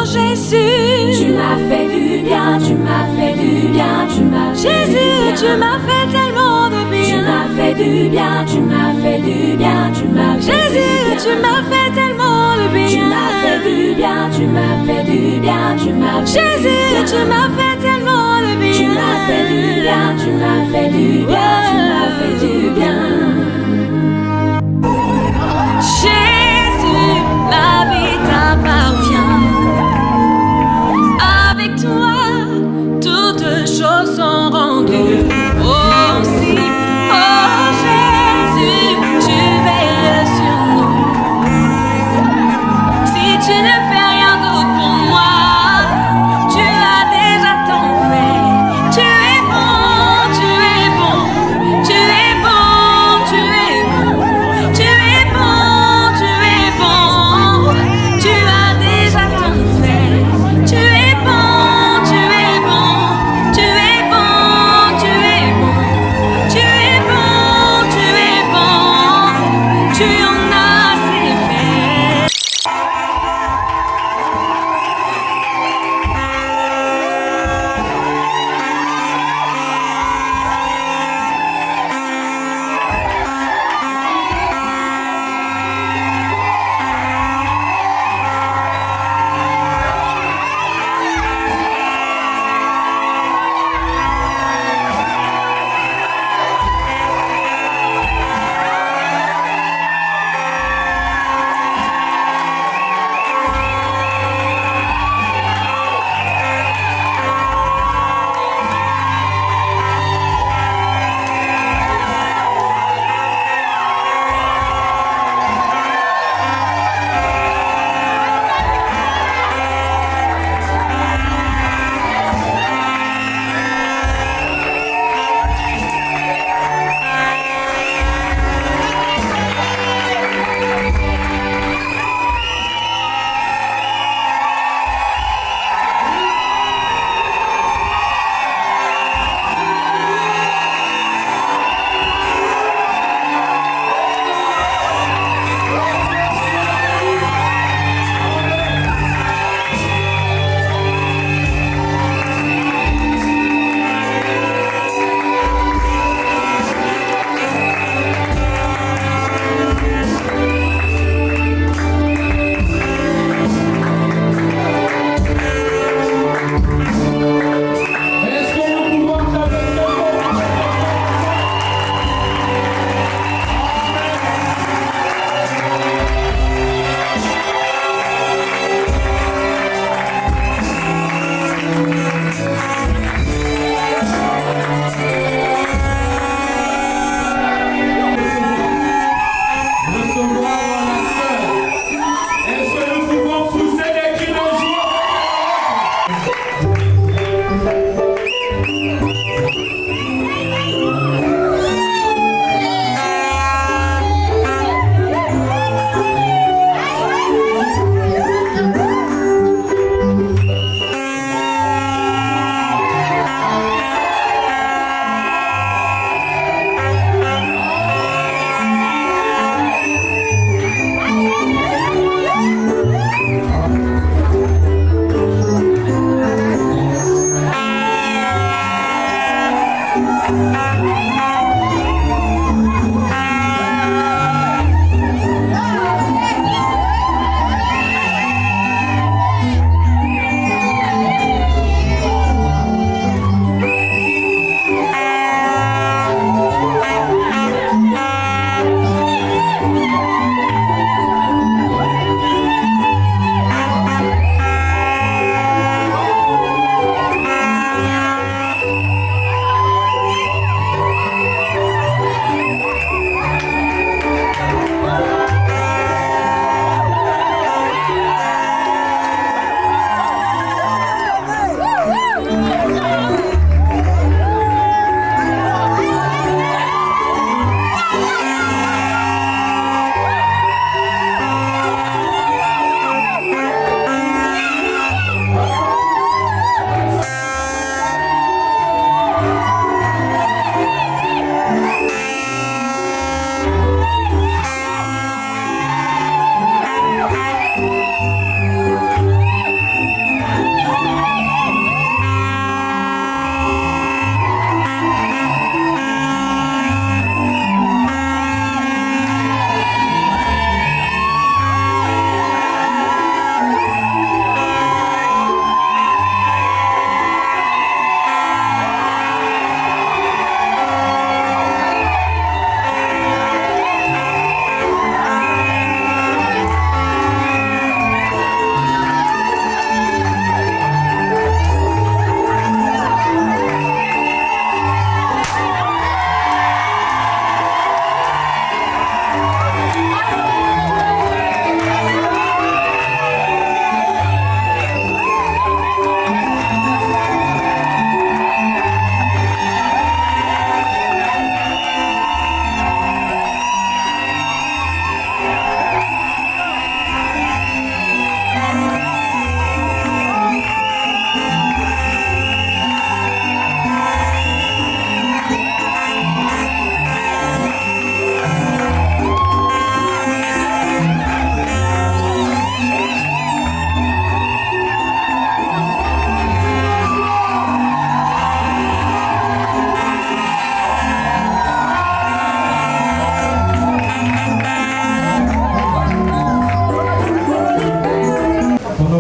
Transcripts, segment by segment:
Jésus, tu m'as fait du bien, tu m'as fait du bien, tu m'as fait Jésus, du bien. tu m'as fait tellement de bien. Tu m'as fait du bien, tu m'as fait du bien, tu m'as fait Jésus, du bien. tu m'as fait tellement de bien. Tu m'as fait du bien, tu m'as fait du bien, tu m'as fait Jésus, du bien. tu m'as fait tellement de bien. Tu m'as fait du bien, tu m'as fait du bien, tu m'as fait du bien. Jésus, la vie t'appartient. Avec toi, toutes choses sont rendues aussi. Oh Jésus, tu veilles sur nous. Si tu ne fais rien d'autre pour moi, tu as déjà tant fait. Tu es bon, tu es bon, tu es bon.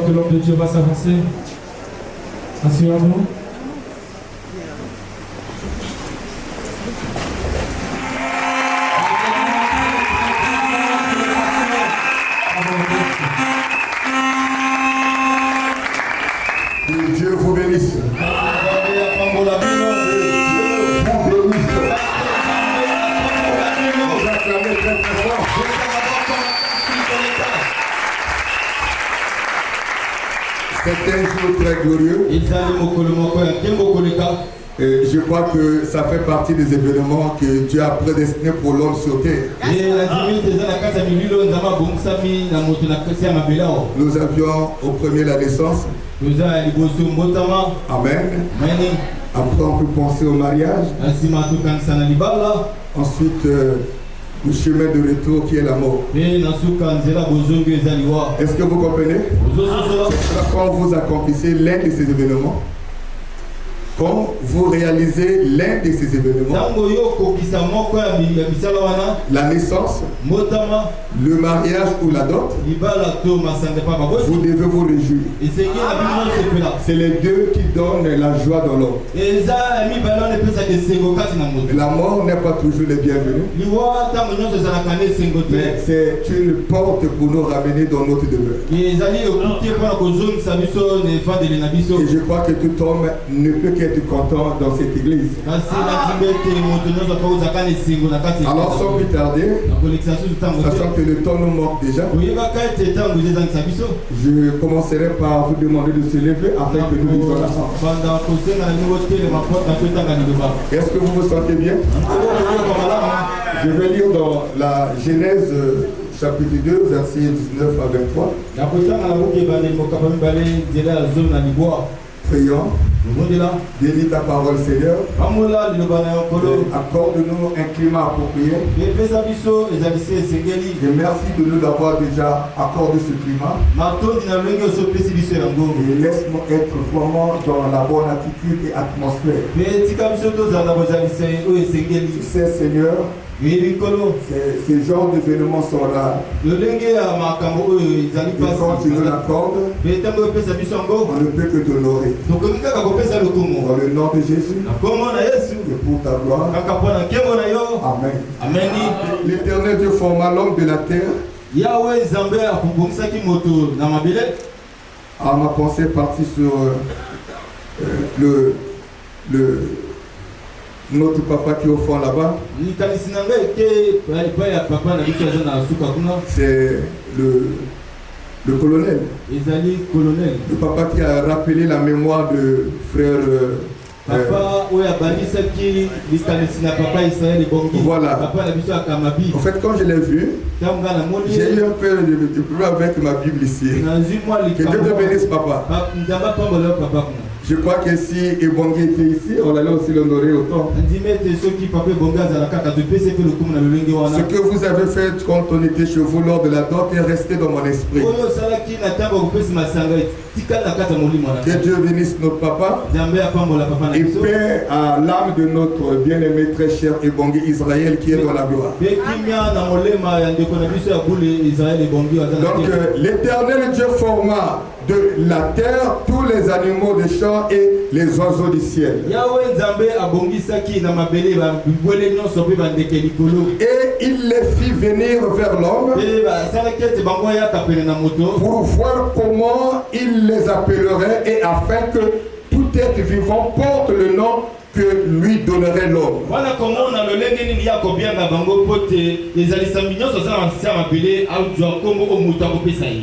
que l'homme de Dieu va s'avancer. Asseyons-nous. Que Dieu vous bénisse. C'est un jour très glorieux. Et je crois que ça fait partie des événements que Dieu a prédestinés pour l'homme sur terre. Nous avions au premier la naissance. Amen. Après on peut penser au mariage. Ensuite le chemin de retour qui est la mort. Est-ce que vous comprenez? Quand vous accomplissez l'un de ces événements, quand vous réalisez l'un de ces événements, la naissance, le mariage ou la dot, vous devez vous réjouir. C'est les deux qui donnent la joie dans l'homme. La mort n'est pas toujours le bienvenu, mais c'est une porte pour nous ramener dans notre demeure. Et je crois que tout homme ne peut qu'être content dans cette église. Alors sans plus tarder, sachant que le temps nous manque déjà, je commencerai par vous demander de se lever afin que nous lisions ensemble. Est-ce que vous vous sentez bien? Je vais lire dans la Genèse chapitre 2, versets 19 à 23. Prions. Bénis ta parole, Seigneur. Accorde-nous un climat approprié. Et merci de nous avoir déjà accordé ce climat. Et laisse-nous être vraiment dans la bonne attitude et atmosphère. Tu sais, Seigneur, ces genres d'événements sont là. Et quand tu nous l'accordes, on ne peut que t'honorer. Dans le nom de Jésus et pour ta gloire. Amen. L'Éternel Dieu forma l'homme de la terre. Ma pensée est partie sur notre papa qui est au fond là-bas. C'est le colonel. Le papa qui a rappelé la mémoire de frère. Voilà. En fait, quand je l'ai vu, j'ai eu un peu de problème avec ma Bible ici. Que Dieu te bénisse, papa. Je crois que si Ebongi était ici, on allait aussi l'honorer autant. Ce que vous avez fait quand on était chez vous lors de la dot est resté dans mon esprit. Que Dieu bénisse notre papa et paix à l'âme de notre bien-aimé très cher Ebongi Israël qui est dans la gloire. Donc l'Éternel Dieu forma de la terre tous les animaux des champs et les oiseaux du ciel. Et il les fit venir vers l'homme pour voir comment il les appellerait et afin que tout être vivant porte le nom que lui donnerait l'homme.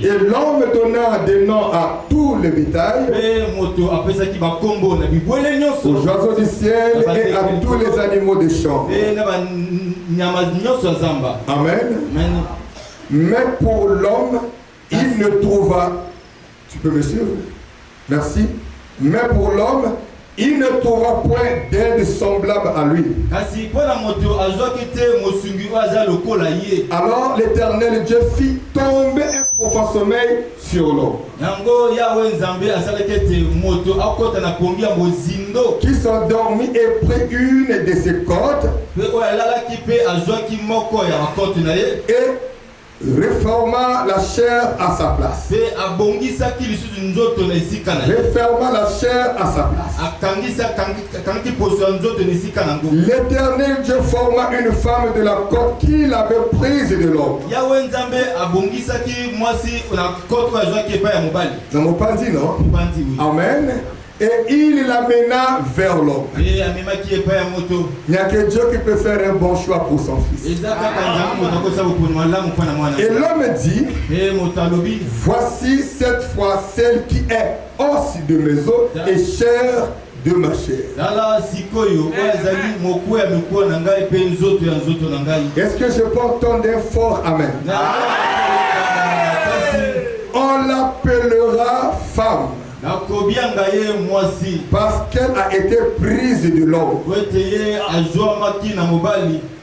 Et l'homme donna des noms à tout le bétail, aux oiseaux du ciel et à tous les animaux des champs. Amen. Mais pour l'homme, il ne trouva. Tu peux me suivre? Merci. Mais pour l'homme, il ne trouva point d'aide semblable à lui. Alors l'Éternel Dieu fit tomber un profond sommeil sur l'homme, qui s'endormit et prit une de ses côtes et réforma la chair à sa place. Réforma la chair à sa place. L'Éternel Dieu forma une femme de la côte qu'il avait prise de l'homme. Dans mon pandit, non? Amen. Et il l'amena vers l'homme. Il n'y a que Dieu qui peut faire un bon choix pour son fils. Et l'homme dit, voici cette fois celle qui est os de mes os et chair de ma chair. Est-ce que je peux entendre un fort amen? On l'appellera femme. Parce qu'elle a été prise de l'homme.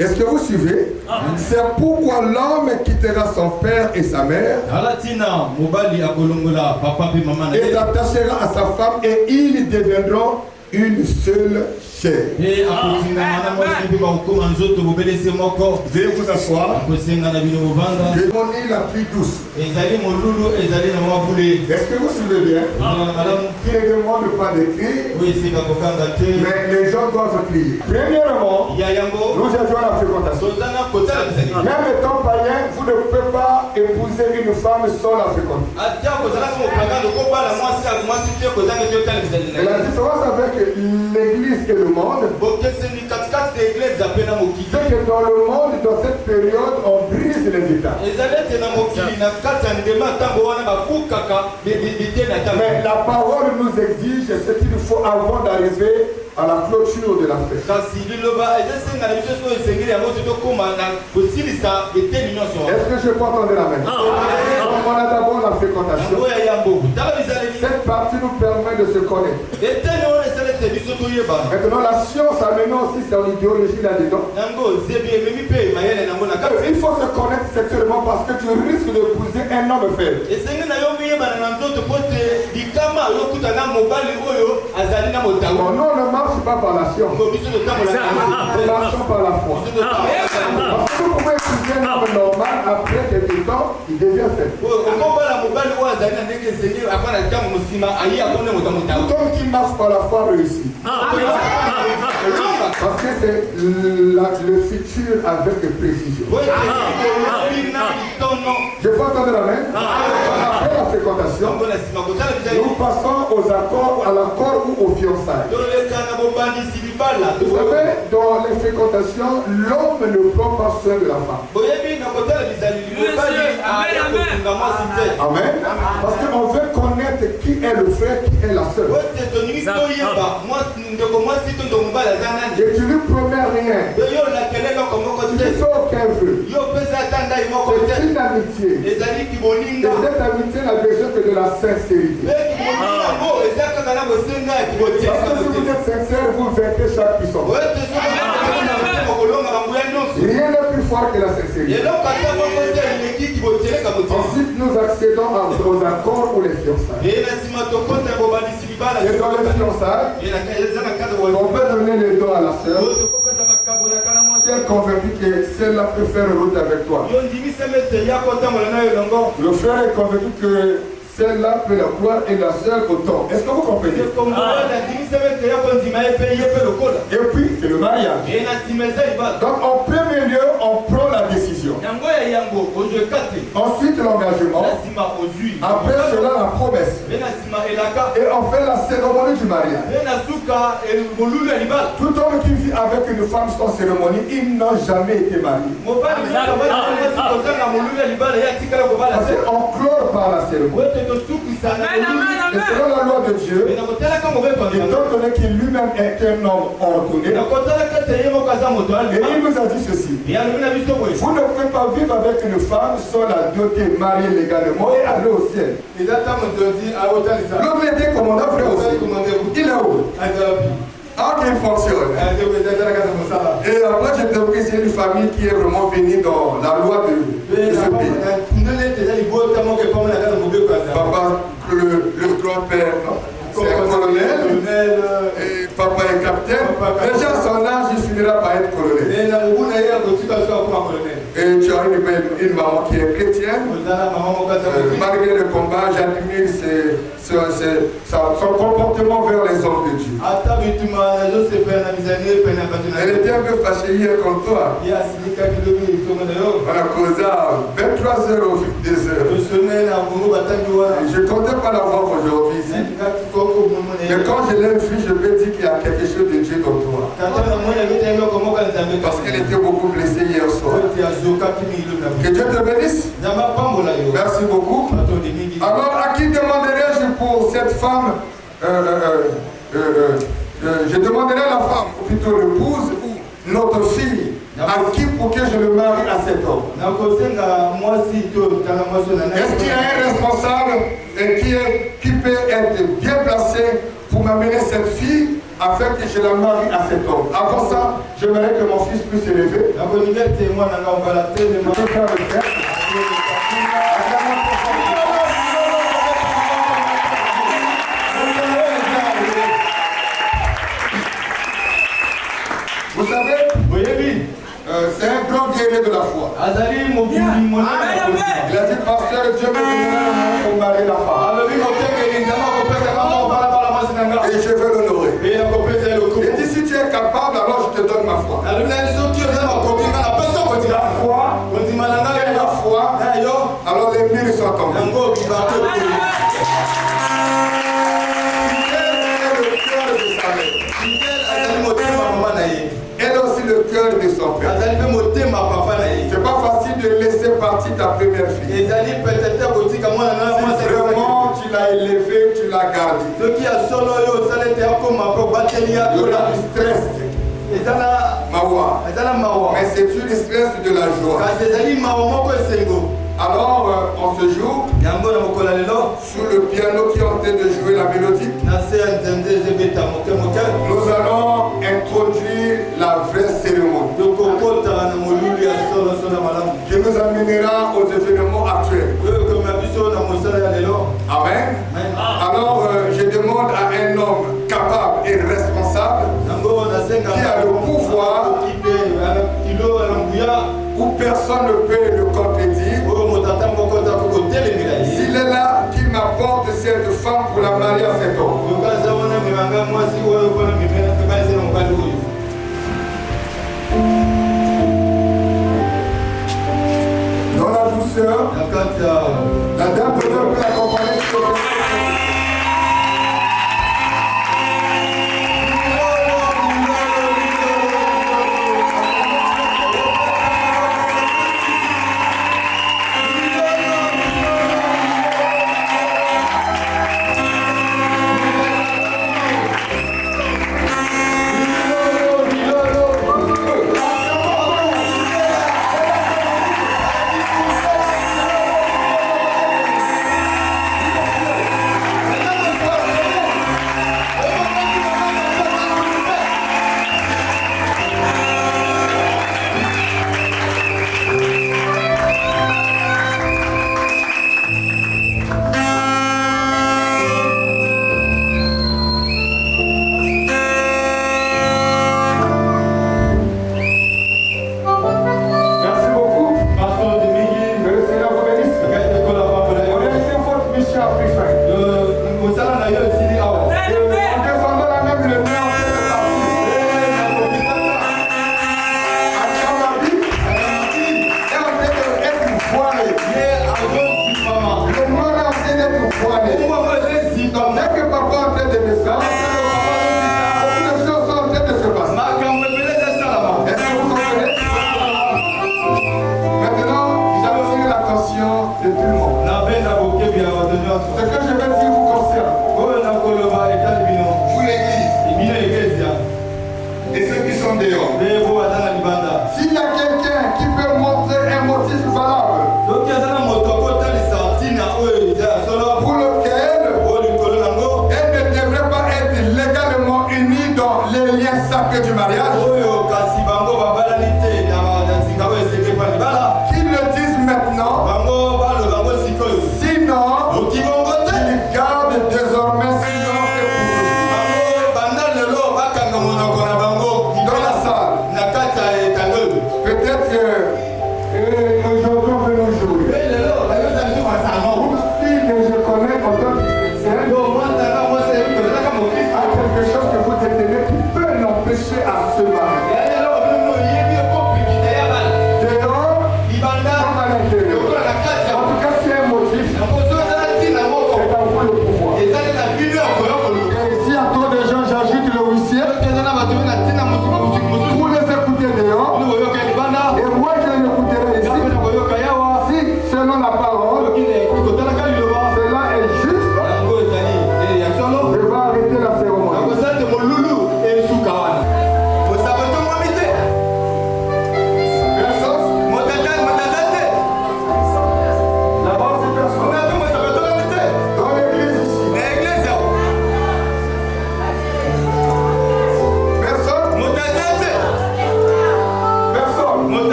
Est-ce que vous suivez? C'est pourquoi l'homme quittera son père et sa mère et s'attachera à sa femme et ils deviendront une seule chair. Veuillez vous asseoir. Démonie la plus douce. Est-ce que vous suivez bien? Qui ne demande pas de crier, mais les gens doivent crier. Premièrement, nous avions la fréquentation. Même étant païen, vous ne pouvez pas épouser une femme sans la fréquentation. Et la différence avec l'église et le monde, c'est que dans le monde, dans cette période, on brise les états. Mais la parole nous exige ce qu'il faut avant d'arriver à la clôture de la fête. Est-ce que je peux entendre la main? On a d'abord la fréquentation. Cette partie nous permet de se connaître. Maintenant, la science a maintenant aussi son idéologie là-dedans. Il faut se connaître sexuellement parce que tu risques d'épouser un homme faible. Bon, nous, on ne marche pas par la science. Nous marchons par la foi. Parce que vous pouvez épouser un homme normal, après quelques temps, il devient faible. Tout homme qui marche par la foi réussit. Parce que c'est le futur avec précision. Je peux entendre la main. Après la fréquentation, nous passons aux accords, à l'accord ou aux fiançailles. Vous savez, dans les fréquentations, l'homme ne prend pas soin de la femme. Amen. Parce qu'on veut connaître qui est le frère, qui est la sœur. Et tu lui promets rien. Tu ne fais aucun vœu. C'est une amitié. Et cette amitié n'a besoin que de la sincérité. Parce que si vous êtes sincère, vous vaincrez chaque puissance. Rien n'est plus fort que la sincérité. Ensuite, nous accédons aux accords ou les fiançailles. Et dans les fiançailles, on peut donner les dons à la sœur. Si elle est convaincue que celle-là peut faire route avec toi. Le frère est convaincu que celle-là peut la croire et la sœur autant. Est-ce que vous comprenez? Et puis, c'est le mariage. Donc, en premier lieu, on prend la décision. Ensuite, l'engagement. Après cela, la promesse. Et on fait la cérémonie du mariage. Tout homme qui vit avec une femme sans cérémonie, il n'a jamais été marié. Parce qu'on clôt par la cérémonie. Et selon la loi de Dieu, étant donné qu'il lui-même est un homme ordonné, et il nous a dit ceci: vous ne pouvez pas vivre avec une femme sans la doter, mariée légalement et aller au ciel. L'homme était commandant, frère aussi. Il est où? Ah, qu'il fonctionne. Et après, je trouve que c'est une famille qui est vraiment bénie dans la loi de ce pays. Papa, le grand-père, c'est un colonel. Et papa est capitaine. Déjà à son âge, il finira par être colonel. Et tu as une maman qui est chrétienne. Malgré le combat, j'admire son comportement vers les hommes de Dieu. Elle était un peu fâchée hier contre toi. On a causé à 23 heures au fil des heures. Je ne comptais pas la voir aujourd'hui ici. Mais quand je l'ai vue, je peux dire qu'il y a quelque chose de Dieu dans toi. Parce qu'elle était beaucoup blessée hier soir. Que Dieu te bénisse. Merci beaucoup. Alors, à qui demanderai-je pour cette femme je demanderai à la femme, ou plutôt l'épouse, ou notre fille, à qui pour que je le marie à cet homme. Est-ce qu'il y a un responsable qui peut être bien placé pour m'amener cette fille afin que je la marie à cet homme? Avant ça, j'aimerais que mon fils puisse s'élever. Je peux faire le faire. Vous savez, c'est un grand guerrier de la foi. Il a dit, pasteur, Dieu me donnera pour marier la femme. Et je veux l'honorer. Il dit, si tu es capable, alors je te donne ma foi. La foi, alors les murs sont tombés. Elle a aussi le cœur de son père. C'est pas facile de laisser partir ta première fille. Si vraiment tu l'as élevée, tu l'as gardée. Il y aura du stress. Mais c'est une stress de la joie. Alors, en ce jour, sur le piano qui est en train de jouer la mélodie, nous allons introduire la vraie cérémonie qui nous amènera aux événements actuels. Amen. Alors, je demande à un homme capable et responsable qui a le pouvoir où personne ne peut le contredire. S'il est là, qu'il m'apporte cette femme pour la marier à cet homme. Dans la douceur, la dame de l'homme peut accompagner sur le Ce que je vais dire vous concerne.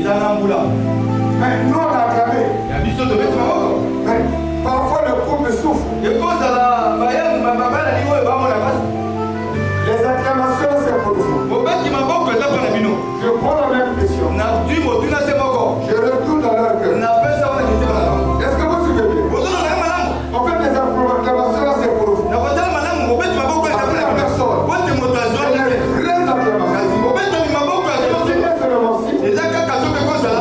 Mais nous on a acclamé. Mais parfois le couple souffre. Les acclamations c'est pour vous. Je prends la même question. Je retourne dans leur cœur. Est-ce que vous suivez bien? En fait, les acclamations là c'est pour vous. Parce que la personne. Elle est vraie acclamations.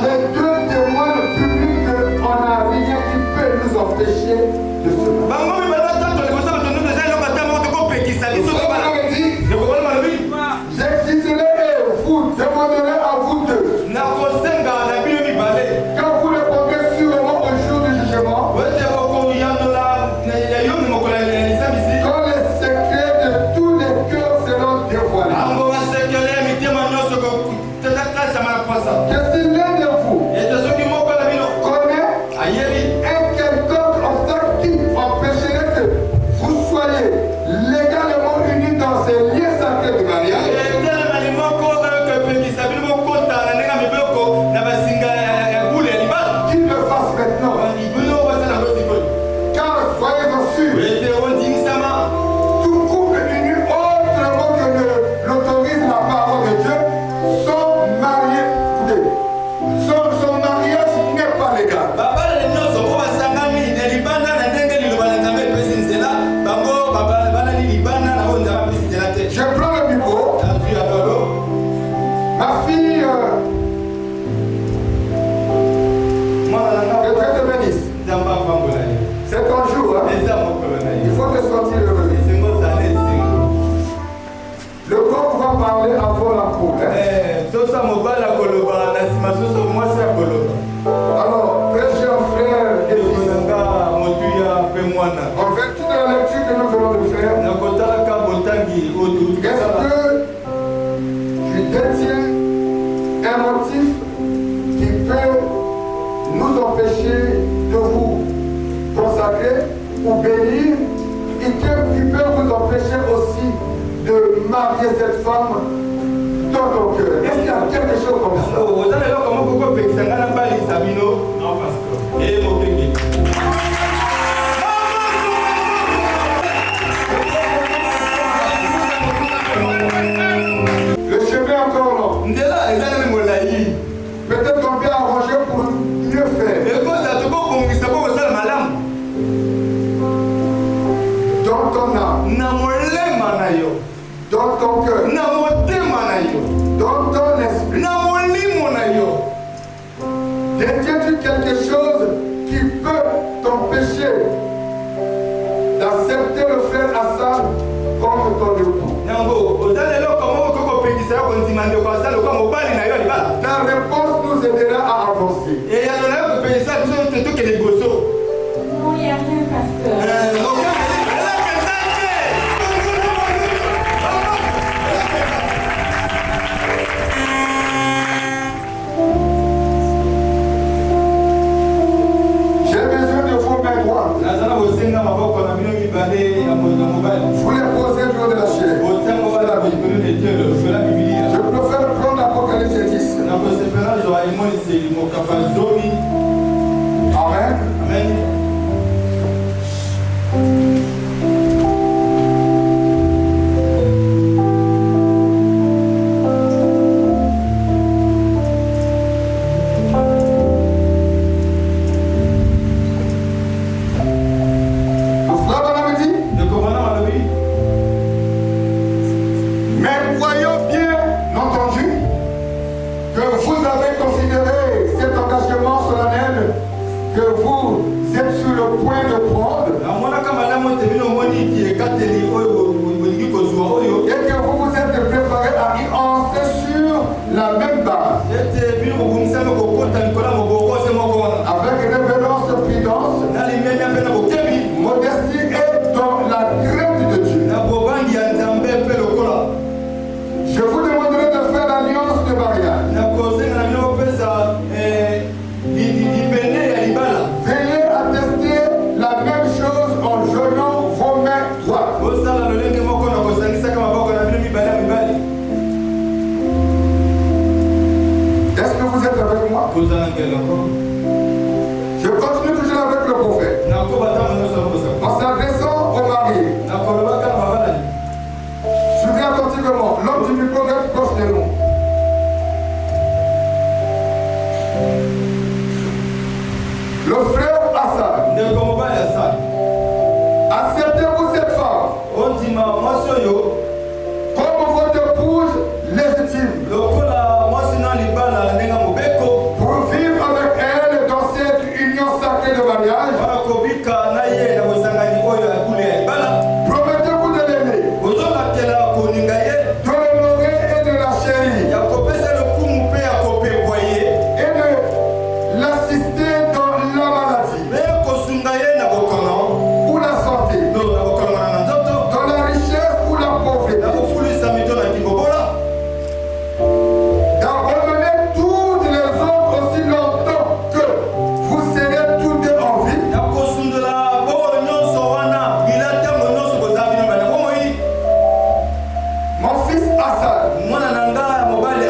Les deux témoignent publics qu'on n'a rien qui peut nous empêcher de se battre. J'exigerai et vous demanderez à vous deux. Quand vous répondrez sûrement au jour du jugement, quand les secrets de tous les cœurs seront dévoilés. Que si l'un de vous connaît un quelconque obstacle qui empêcherait que vous soyez légalement unis dans ces liens sacrés de mariage, qu'il le fasse maintenant. Car soyez-en sûrs, tout couple uni autrement que l'autorise la parole de Dieu sont mariés. Son mariage n'est pas légal. Je prends le micro. Ma fille, que Dieu te bénisse. C'est ton jour, hein? Il faut te sentir heureux. Le corps va parler avant la peau. Hein? Alors, très chers frères et filles, en vertu de la lecture que nous venons de faire, est-ce que tu détiens un motif qui peut nous empêcher de vous consacrer ou bénir et qui peut vous empêcher aussi de marier cette femme dans ton cœur? Est-ce qu'il y a quelque chose comme ça? Le chemin est encore long. Peut-être qu'on peut arranger pour mieux faire. Dans ton âme, dans ton cœur, dans ton esprit, détiens-tu quelque chose qui peut t'empêcher d'accepter le frère Hassan comme ton époux? Ta réponse nous aidera à avancer. Non, il n'y a rien, pasteur. J'ai besoin de vos mains droites. Vous les posez le de la chair. Je préfère prendre l'Apocalypse 10. Amen. Mais croyons bien entendu que vous avez considéré cet engagement Acceptez-vous cette femme comme votre épouse légitime pour vivre avec elle dans cette union sacrée de mariage. Promettez-vous de l'aimer, de l'honorer et de la chérir et de l'assister dans la maladie ou la santé, dans la richesse ou la pauvreté, d'abandonner toutes les autres aussi longtemps que vous serez tous deux en vie. Mon fils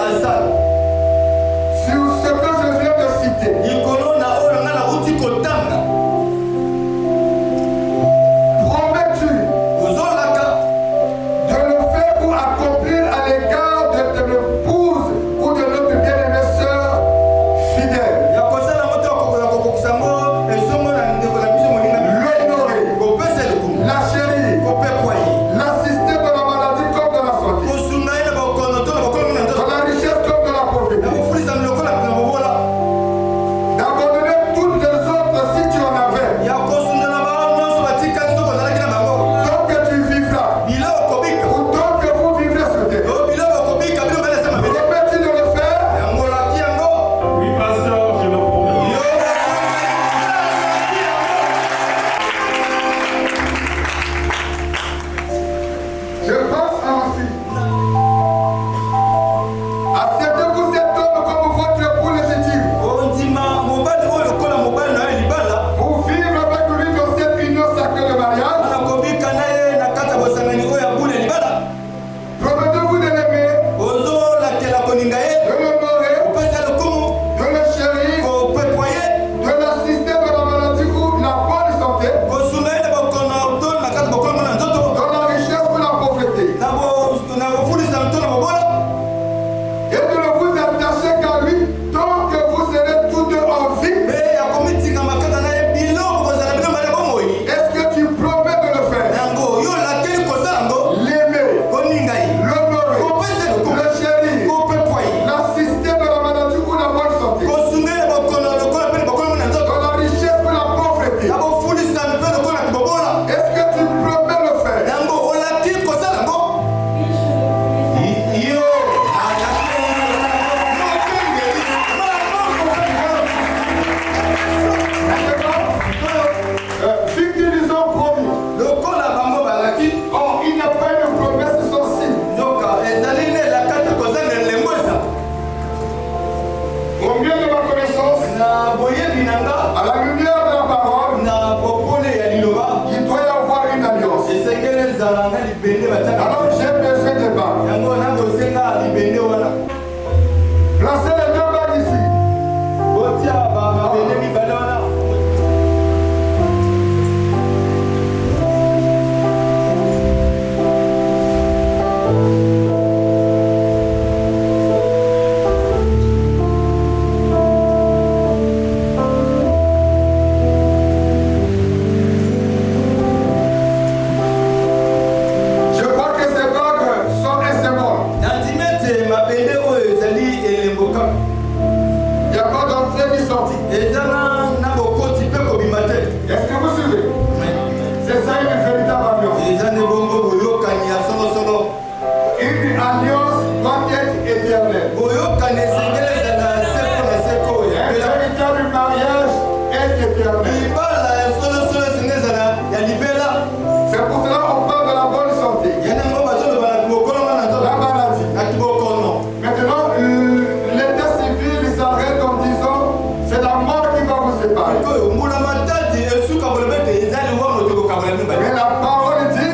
Hassan, sur ce que je viens de citer, promets-tu de le faire pour accomplir à l'égard de ton épouse ou de notre bien-aimée sœur fidèle, l'honorer, la chérir, l'assister dans la maladie comme dans la santé, dans la richesse comme dans la pauvreté, d'abandonner toutes les autres si tu en avais, tant que tu vivras ou tant que vous vivrez sur terre. Promets-tu de le faire? Oui, pasteur, je le promets. Je pense à ma fille. Acceptez-vous cet homme comme votre époux légitime pour vivre avec lui dans cette union sacrée de mariage. Promettez-vous de l'aimer, de l'honorer, de le chérir, de l'assister dans la maladie ou la bonne santé, dans la richesse ou la pauvreté, et de ne vous attacher qu'à lui tant que vous serez tous deux en vie. Est-ce que tu promets de le faire? L'aimer, l'honorer, le chérir, l'assister dans la maladie ou la bonne santé, dans la richesse ou la pauvreté. Est-ce que tu promets le faire? Vu qu'ils ont promis, oh, il n'y a pas une promesse sans signe. Au mieux de ma connaissance, à la lumière de la parole, il doit y avoir une alliance. Alors j'ai besoin de bagues. Placez les deux bagues ici. Je crois que ces bagues sont un symbole. Il n'y a pas d'entrée ni sortie. Est-ce que vous suivez? C'est ça une véritable alliance. Une alliance doit être éternelle. Un véritable mariage est éternel. C'est pour cela qu'on parle de la bonne santé, la maladie. Maintenant, l'état civil s'arrête en disant c'est la mort qui va vous séparer. Mais la parole dit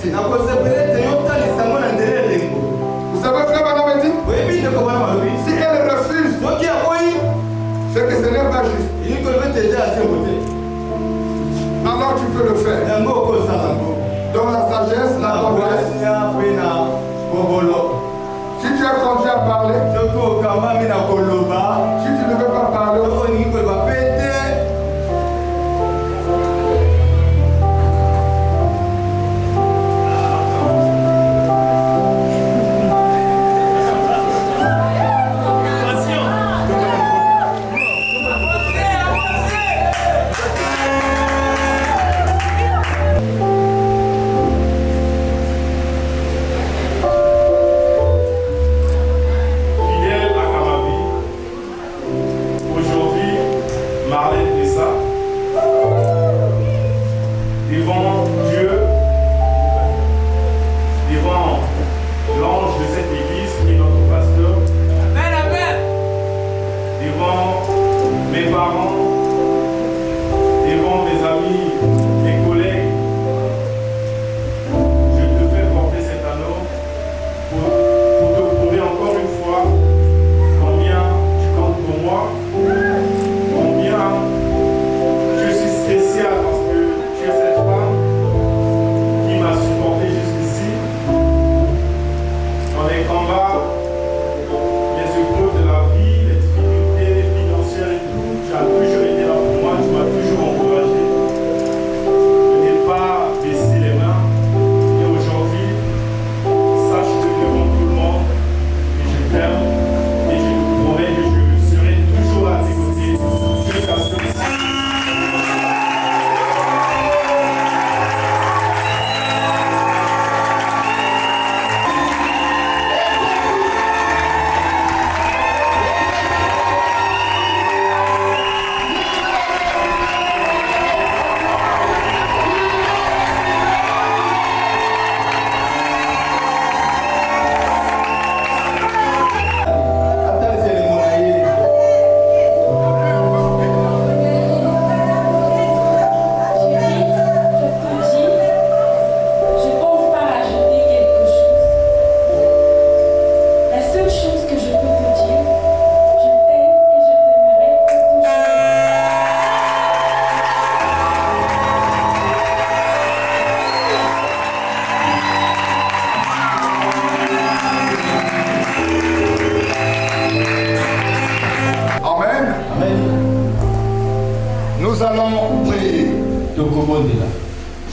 ici. Vous savez, frère Madame dit, si elle refuse, c'est que ce n'est pas juste. Alors tu peux le faire. Dans la sagesse, la tendresse. Si tu es conduit à parler, si tu ne veux pas parler,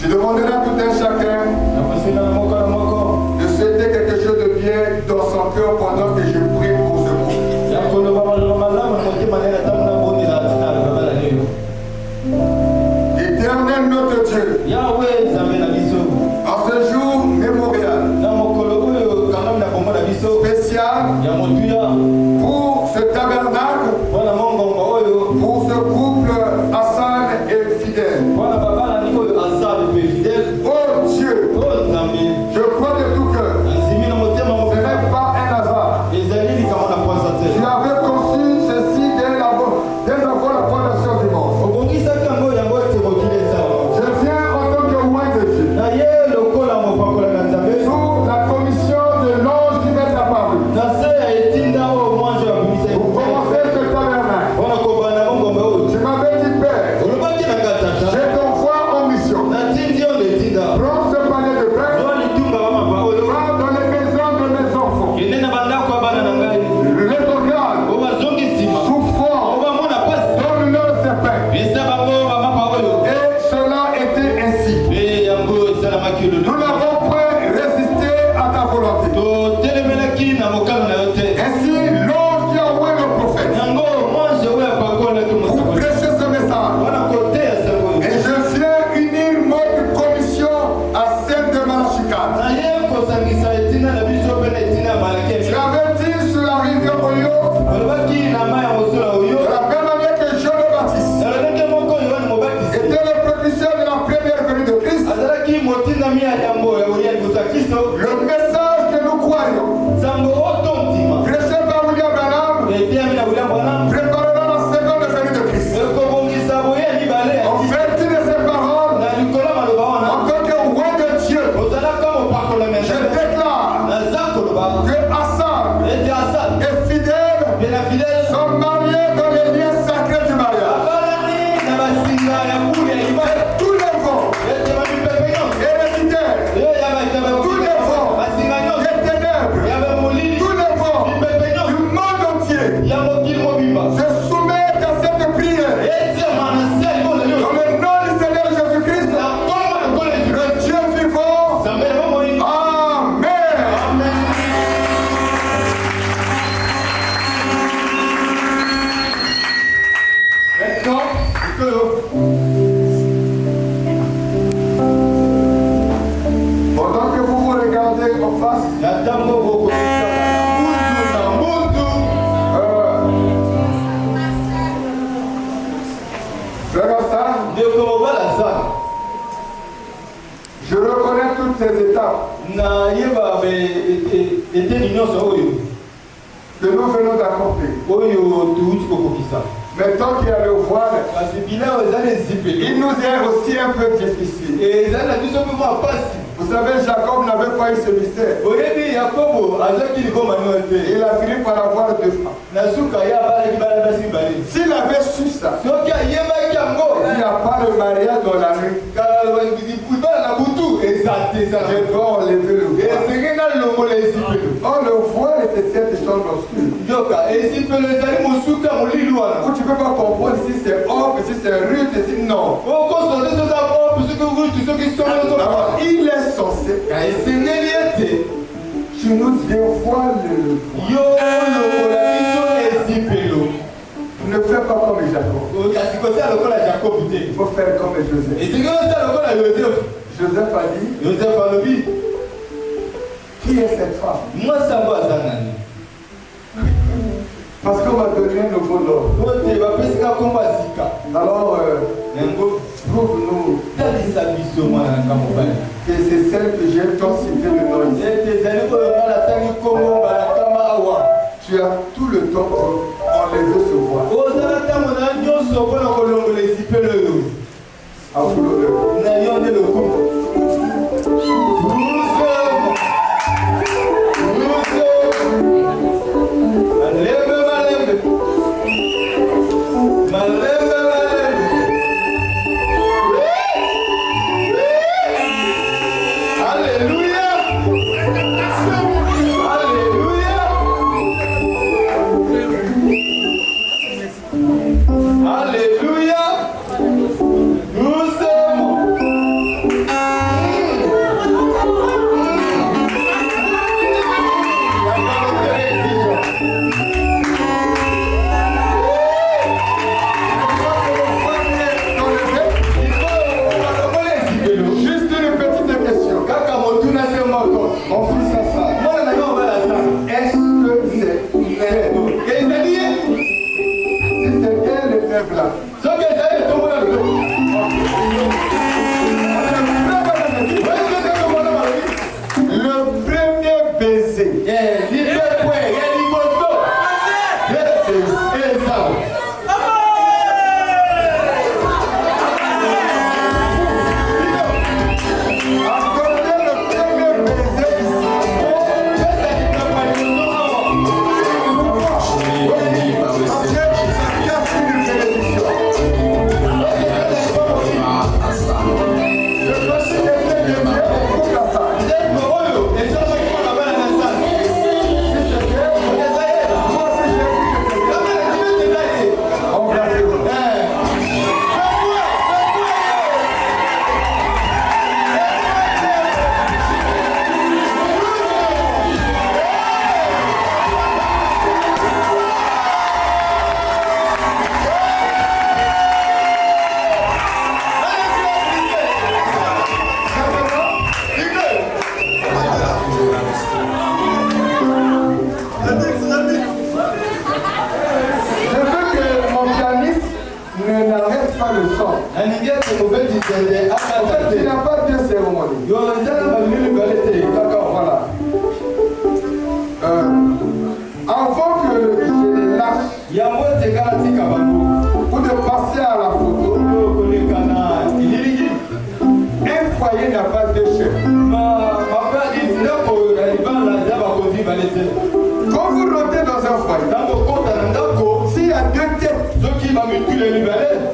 Je demanderai à tout un chacun de souhaiter quelque chose de bien dans son cœur pendant que je prie pour ce groupe. Éternel notre Dieu, en ce jour mémorial, spécial pour ce tabernacle, pour ce couple Hassan et fidèle. Oh Dieu, je crois de tout cœur, ce n'est pas un hasard. Tu avais conçu ceci dès avant la fondation du monde. Je viens en tant que roi de Dieu, sous la commission de l'ange qui m'est apparu, pour commencer ce tabernacle. Tu m'avais dit, Père, je t'envoie en mission. Prends ce palais de pain, va dans les maisons de mes enfants. Les regarde, souffrant, donne-leur ses pains. Et cela était ainsi. Nous n'avons point résisté à ta volonté. Ainsi, l'ange qui a envoyé le prophète pour prêcher ce message. Et je viens unir notre commission à celle de Malachikat. Tu avais dit sur la rivière Oyo, de la même manière que Jean le Baptiste était le précurseur de la première venue de Christ, le message que nous croyons, prêché par William Branham, préparera la seconde venue de Christ. En vertu de ces paroles, en tant que roi de Dieu, qu'on fasse. Je reconnais toutes ces étapes que nous venons d'accomplir. Mais tant qu'il y a le voile, il nous est aussi un peu difficile. Vous savez, Jacob n'avait pas eu ce mystère. Il a fini par avoir 2 femmes. S'il avait su ça, il n'y a pas de mariage dans la rue. Je dois enlever le voile. Or, le voile c'est cette chambre obscure. Où tu ne peux pas comprendre si c'est or, si c'est rude, si non. Alors, il est censé, tu nous dévoiles le voile. Ne fais pas comme Jacob. Il faut faire comme Joseph. Joseph a dit, qui est cette femme? Parce qu'on m'a donné un nouveau nom. Alors, prouve-nous que c'est celle que j'ai tant cité le nom ici. Tu as tout le temps pour enlever ce voile.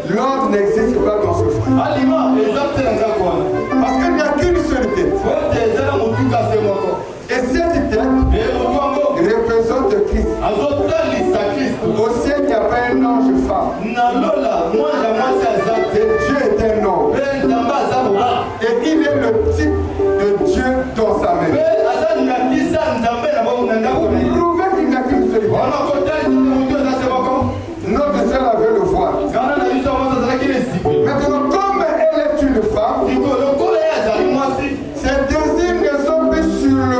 L'ordre n'existe pas dans ce foyer. Parce qu'il n'y a qu'une seule tête. Et cette tête représente Christ. Au ciel, il n'y a pas un ange femme. Et Dieu est un homme. Et il est le type de Dieu dans sa main. Prouvez qu'il n'y a qu'une seule tête. Notre sœur avait le voile. Maintenant, comme elle est une femme, ses désirs ne sont plus sur le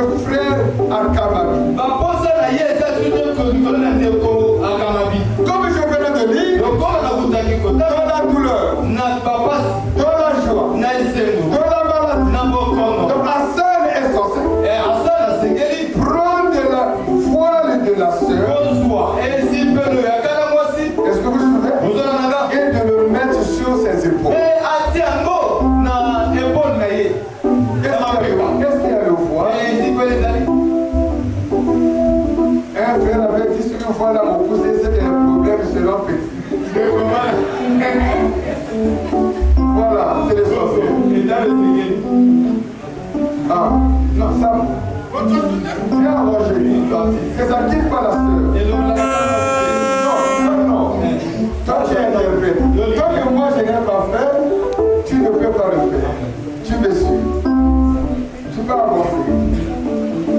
Ah, non, ça. Viens, Roger. Que ça quitte pas la sœur. Non. Toi, tu es interprète. Tant que moi, je n'ai pas fait, tu ne peux pas le faire. Tu me suis. Tu peux avancer.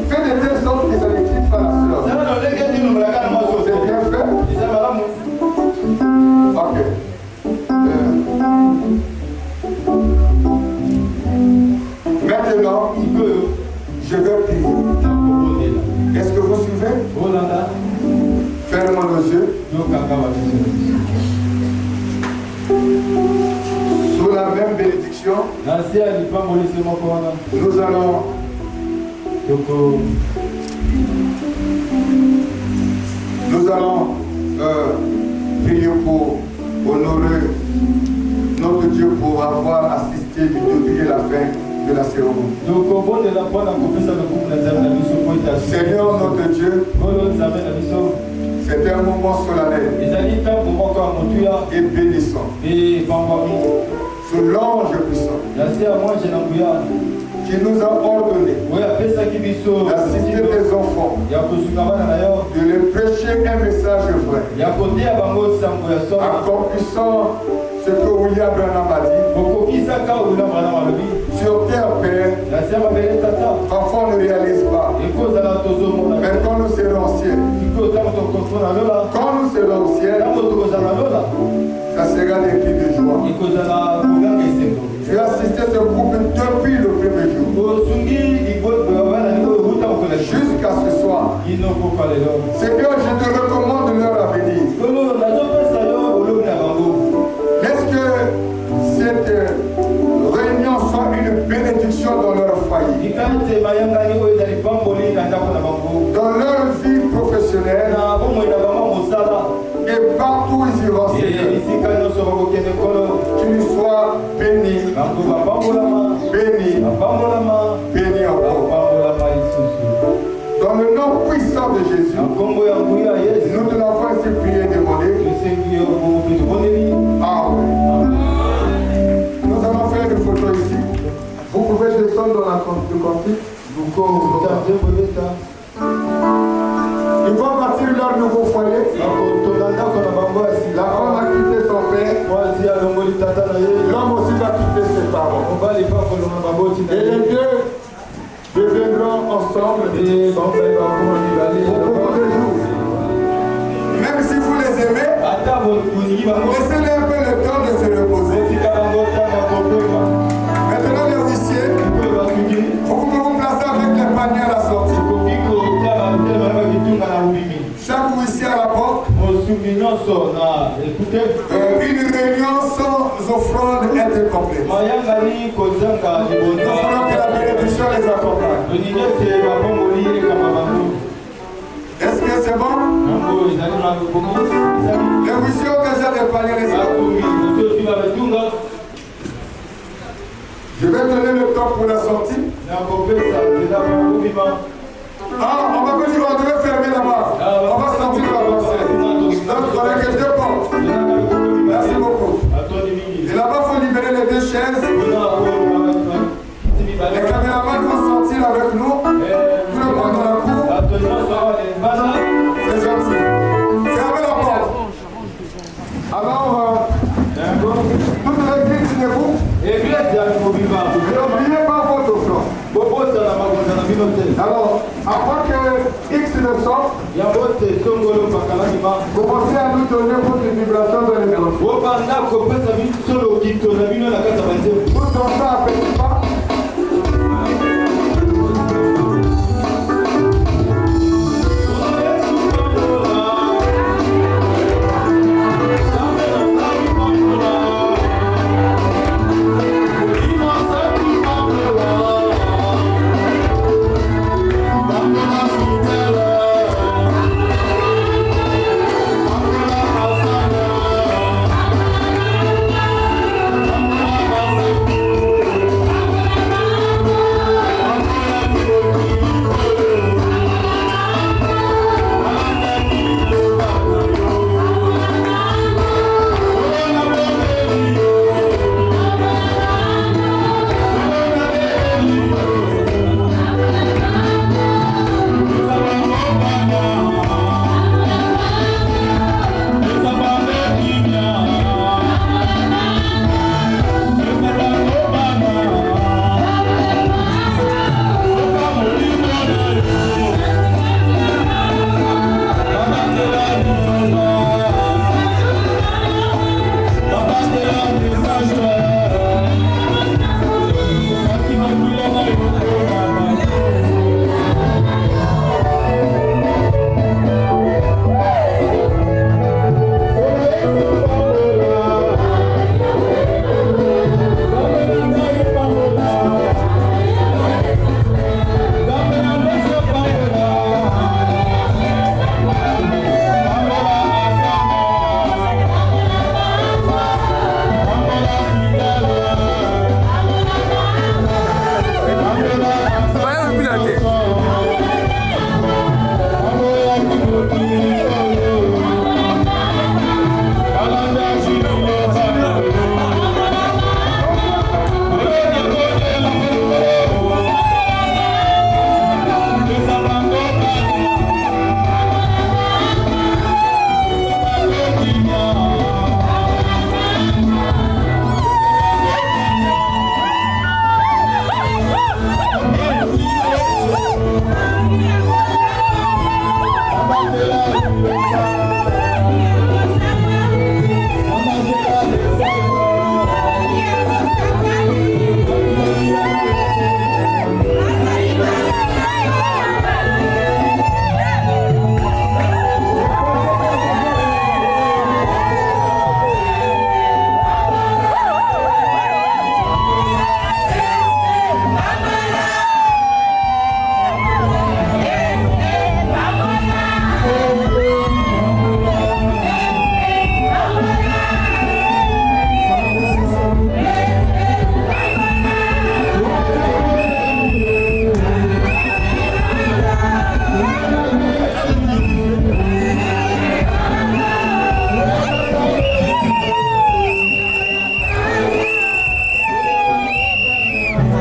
Fais de telle sorte que ça ne quitte pas la sœur. C'est bien fait. Ok. Maintenant, je vais prier. Est-ce que vous suivez? Fermons nos yeux. Sous la même bénédiction, nous allons prier pour honorer notre Dieu pour avoir assisté du début et la fin de la cérémonie. Seigneur notre Dieu, c'est un moment solennel et bénissant. Sous l'ange puissant qui nous a ordonné d'assister des enfants, de les prêcher un message vrai, accomplissant ce que William Branham a dit. Sur terre, Père, parfois on ne réalise pas. Mais quand nous serons au ciel, ça sera des cris de joie. Tu as assisté ce groupe depuis le premier jour jusqu'à ce soir. Seigneur, je te recommande leur avenir. Est-ce que cette réunion soit une bénédiction dans leur foyer, dans leur vie professionnelle et partout où ils iront, Seigneur, qu'ils soient bénis, bénis encore. Dans le nom puissant de Jésus, nous te l'avons ainsi prié et demandé. Amen. Nous allons faire une photo ici. Vous pouvez descendre dans la cantique. Ils vont bâtir leur nouveau foyer. La femme a quitté son père. L'homme aussi va quitter ses parents. Et les deux deviendront ensemble pour beaucoup de jours. Même si vous les aimez, laissez-les un peu le temps de se reposer. Maintenant les huissiers, vous pouvez vous placer avec les paniers à la sortie. Chaque huissier à la porte. Une réunion sans offrande est incomplète. Nous ferons que la bénédiction les accompagne. Est-ce que c'est bon? Les huissiers ont déjà des paniers les sorties. Je vais donner le temps pour la sortie. Ah, on va venir, on devait fermer là-bas. On va sortir de la pensée. Donc, on a que deux portes. Merci beaucoup. Et là-bas, il faut libérer les deux chaises. Les caméramans vont sortir avec nous. Tout le monde dans la cour. C'est gentil. Fermez la porte. Alors, toute l'église debout. Et n'oubliez pas votre offrande. Alors, avant que X ne sorte, commencez à nous donner votre vibration dans les mains. Vous dansez à petit pas.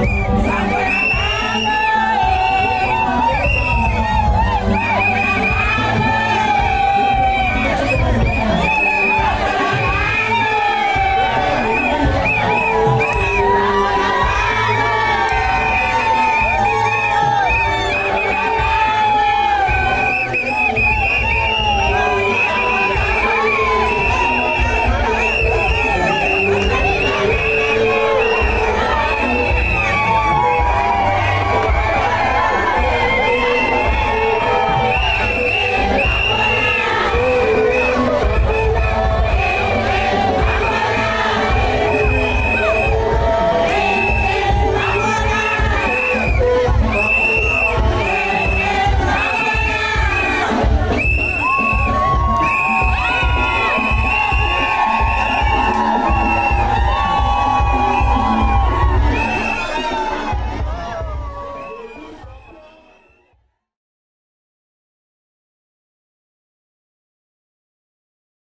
Ça